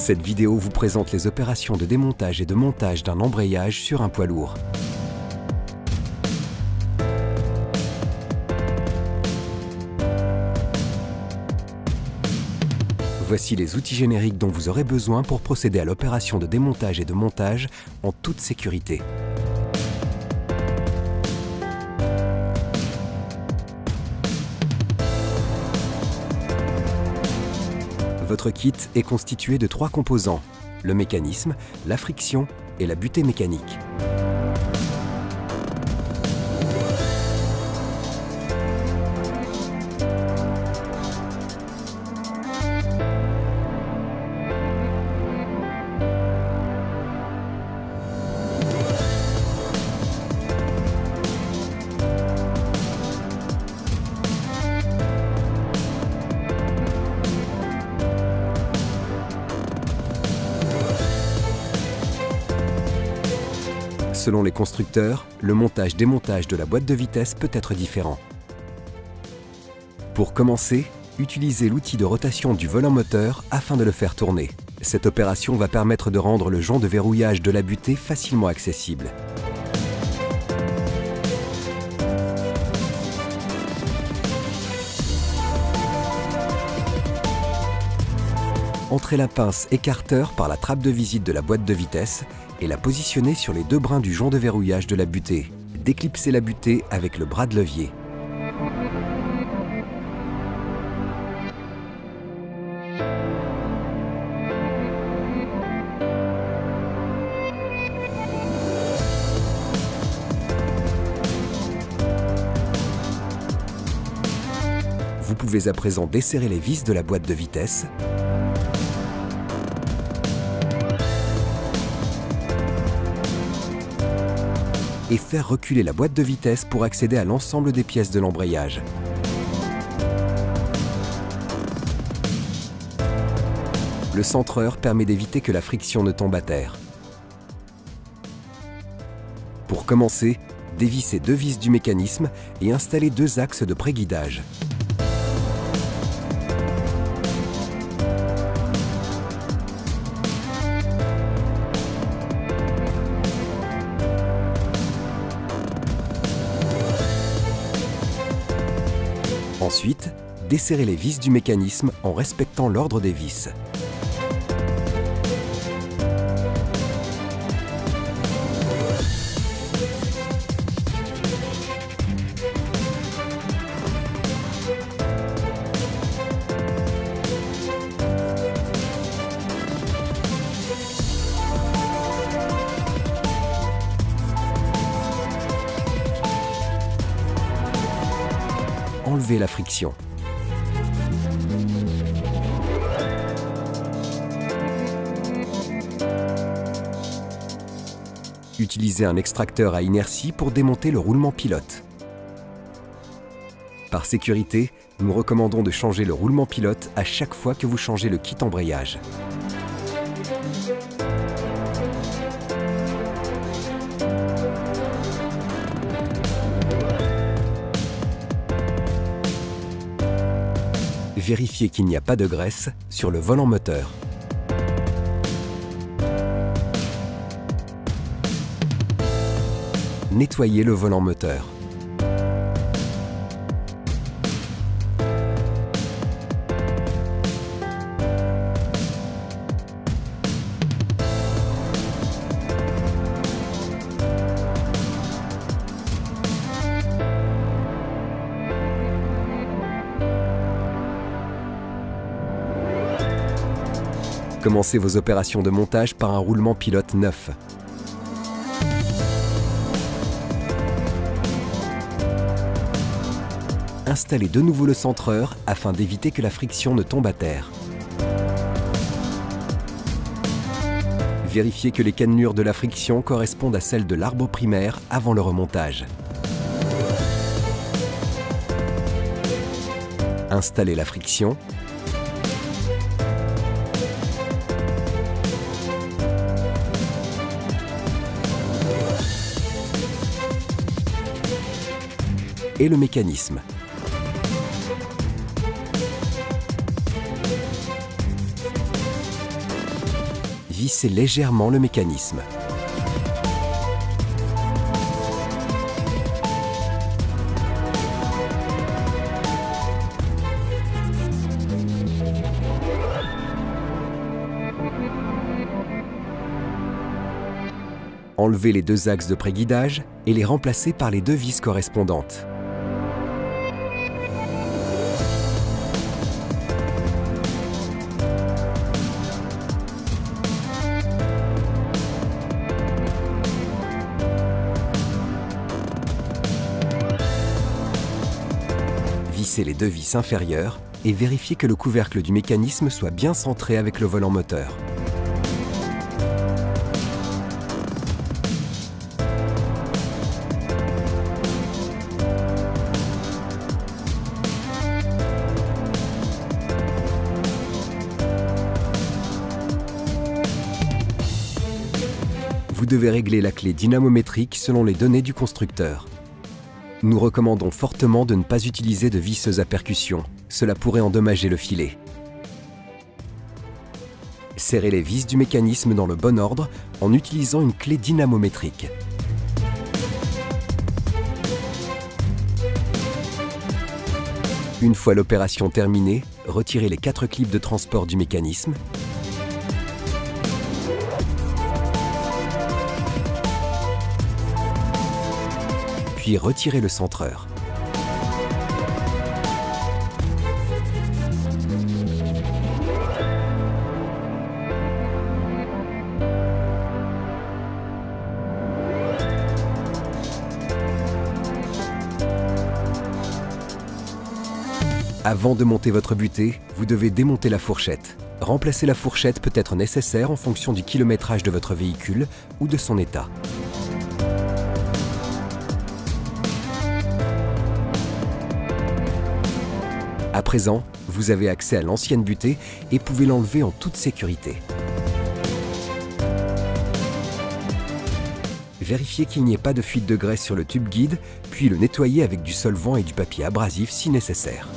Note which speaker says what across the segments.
Speaker 1: Cette vidéo vous présente les opérations de démontage et de montage d'un embrayage sur un poids lourd. Voici les outils génériques dont vous aurez besoin pour procéder à l'opération de démontage et de montage en toute sécurité. Votre kit est constitué de 3 composants, le mécanisme, la friction et la butée mécanique. Selon les constructeurs, le montage-démontage de la boîte de vitesse peut être différent. Pour commencer, utilisez l'outil de rotation du volant moteur afin de le faire tourner. Cette opération va permettre de rendre le jonc de verrouillage de la butée facilement accessible. Entrez la pince écarteur par la trappe de visite de la boîte de vitesse et la positionnez sur les 2 brins du jonc de verrouillage de la butée. Déclipsez la butée avec le bras de levier. Vous pouvez à présent desserrer les vis de la boîte de vitesse. Et faire reculer la boîte de vitesse pour accéder à l'ensemble des pièces de l'embrayage. Le centreur permet d'éviter que la friction ne tombe à terre. Pour commencer, dévissez 2 vis du mécanisme et installez 2 axes de préguidage. Ensuite, desserrez les vis du mécanisme en respectant l'ordre des vis. Enlevez la friction. Utilisez un extracteur à inertie pour démonter le roulement pilote. Par sécurité, nous recommandons de changer le roulement pilote à chaque fois que vous changez le kit embrayage. Vérifiez qu'il n'y a pas de graisse sur le volant moteur. Nettoyez le volant moteur. Commencez vos opérations de montage par un roulement pilote neuf. Installez de nouveau le centreur afin d'éviter que la friction ne tombe à terre. Vérifiez que les cannelures de la friction correspondent à celles de l'arbre primaire avant le remontage. Installez la friction. Et le mécanisme. vissez légèrement le mécanisme. Enlevez les deux axes de préguidage et les remplacez par les deux vis correspondantes. Vissez les deux vis inférieures et vérifiez que le couvercle du mécanisme soit bien centré avec le volant moteur. Vous devez régler la clé dynamométrique selon les données du constructeur. Nous recommandons fortement de ne pas utiliser de visseuse à percussion, cela pourrait endommager le filet. Serrez les vis du mécanisme dans le bon ordre en utilisant une clé dynamométrique. Une fois l'opération terminée, retirez les 4 clips de transport du mécanisme. Puis retirez le centreur. Avant de monter votre butée, vous devez démonter la fourchette. Remplacer la fourchette peut être nécessaire en fonction du kilométrage de votre véhicule ou de son état. À présent, vous avez accès à l'ancienne butée et pouvez l'enlever en toute sécurité. Vérifiez qu'il n'y ait pas de fuite de graisse sur le tube guide, puis le nettoyer avec du solvant et du papier abrasif si nécessaire.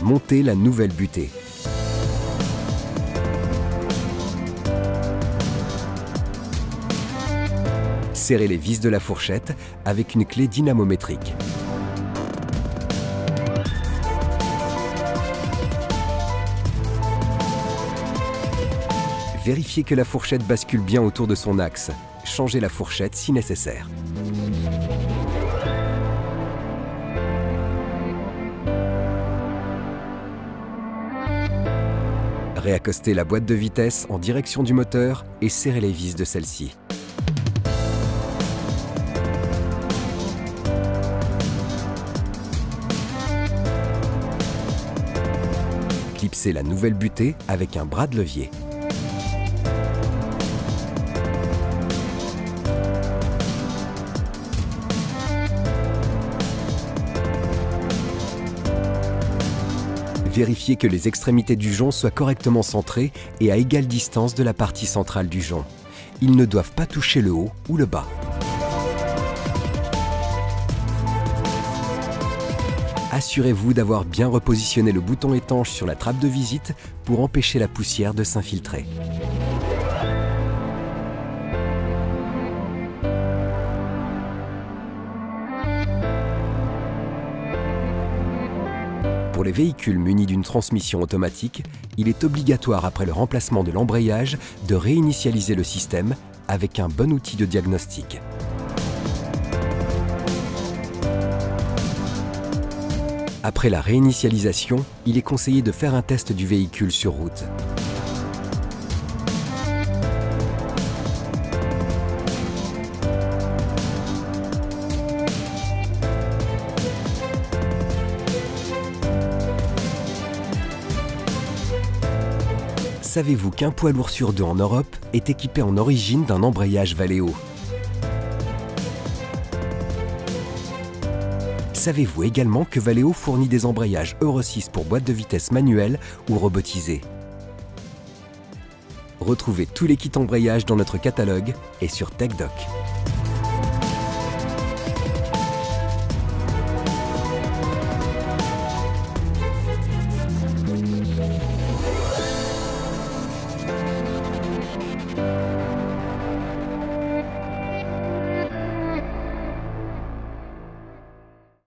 Speaker 1: Montez la nouvelle butée. Serrez les vis de la fourchette avec une clé dynamométrique. Vérifiez que la fourchette bascule bien autour de son axe. Changez la fourchette si nécessaire. Réaccostez la boîte de vitesse en direction du moteur et serrez les vis de celle-ci. Clipsez la nouvelle butée avec un bras de levier. Vérifiez que les extrémités du jonc soient correctement centrées et à égale distance de la partie centrale du jonc. Ils ne doivent pas toucher le haut ou le bas. Assurez-vous d'avoir bien repositionné le bouton étanche sur la trappe de visite pour empêcher la poussière de s'infiltrer. Pour les véhicules munis d'une transmission automatique, il est obligatoire après le remplacement de l'embrayage de réinitialiser le système avec un bon outil de diagnostic. Après la réinitialisation, il est conseillé de faire un test du véhicule sur route. Savez-vous qu'un poids lourd sur deux en Europe est équipé en origine d'un embrayage Valeo? Savez-vous également que Valeo fournit des embrayages Euro 6 pour boîte de vitesse manuelle ou robotisée? Retrouvez tous les kits embrayage dans notre catalogue et sur TechDoc.